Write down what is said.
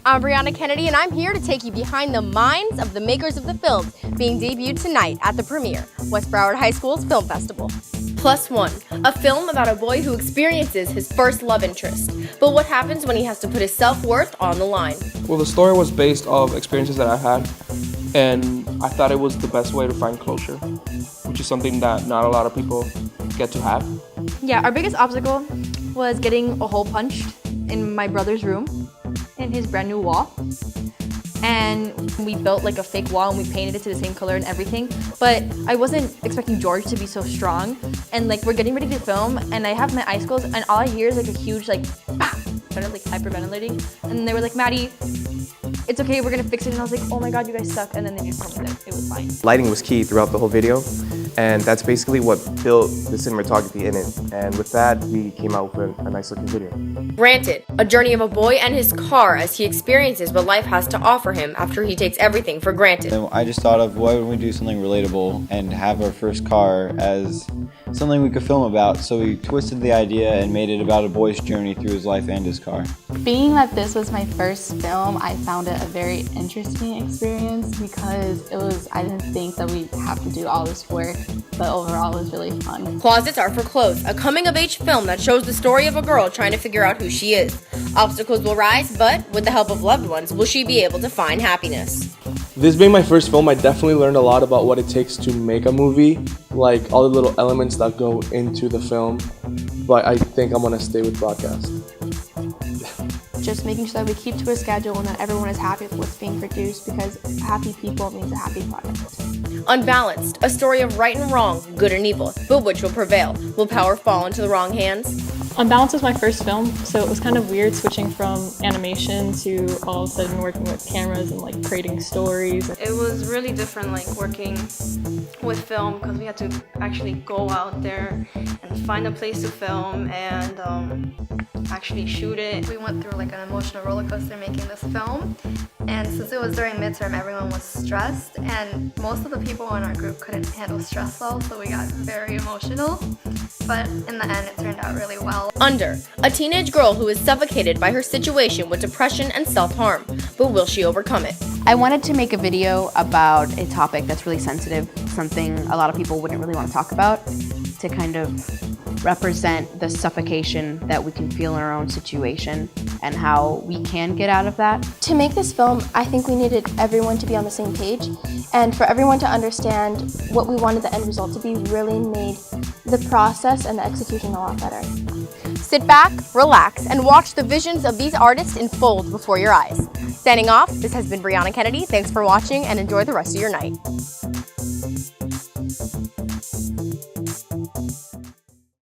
I'm Brianna Kennedy, and I'm here to take you behind the minds of the makers of the films being debuted tonight at the premiere, West Broward High School's Film Festival. Plus One, a film about a boy who experiences his first love interest. But what happens when he has to put his self-worth on the line? Well, the story was based off experiences that I had, and I thought it was the best way to find closure, which is something that not a lot of people get to have. Yeah, our biggest obstacle was getting a hole punched in my brother's room, in his brand new wall. And we built like a fake wall and we painted it to the same color and everything. But I wasn't expecting George to be so strong. And like we're getting ready to film and I have my icicles and all I hear is like a huge like, bah! Started like hyperventilating. And they were like, Maddie, it's okay, we're gonna fix it. And I was like, oh my God, you guys suck. And then they just told me that it was fine. Lighting was key throughout the whole video. And that's basically what built the cinematography in it. And with that, we came out with a nice looking video. Granted, a journey of a boy and his car as he experiences what life has to offer him after he takes everything for granted. I just thought of why wouldn't we do something relatable and have our first car as something we could film about, so we twisted the idea and made it about a boy's journey through his life and his car. Being that this was my first film, I found it a very interesting experience because I didn't think that we'd have to do all this work, but overall it was really fun. Closets Are for Clothes, a coming-of-age film that shows the story of a girl trying to figure out who she is. Obstacles will rise, but with the help of loved ones, will she be able to find happiness? This being my first film, I definitely learned a lot about what it takes to make a movie, like all the little elements that go into the film, but I think I'm going to stay with broadcast. Just making sure that we keep to a schedule and that everyone is happy with what's being produced, because happy people means a happy product. Unbalanced, a story of right and wrong, good and evil, but which will prevail? Will power fall into the wrong hands? Unbalanced was my first film, so it was kind of weird switching from animation to all of a sudden working with cameras and like creating stories. It was really different, like working with film, because we had to actually go out there and find a place to film and actually shoot it. We went through like an emotional roller coaster making this film, and since it was during midterm, everyone was stressed, and most of the people in our group couldn't handle stress well, so we got very emotional, but in the end it turned out really well. Under, a teenage girl who is suffocated by her situation with depression and self-harm, but will she overcome it? I wanted to make a video about a topic that's really sensitive, something a lot of people wouldn't really want to talk about, to kind of represent the suffocation that we can feel in our own situation and how we can get out of that. To make this film, I think we needed everyone to be on the same page, and for everyone to understand what we wanted the end result to be really made the process and the execution a lot better. Sit back, relax, and watch the visions of these artists unfold before your eyes. Signing off, this has been Brianna Kennedy. Thanks for watching and enjoy the rest of your night.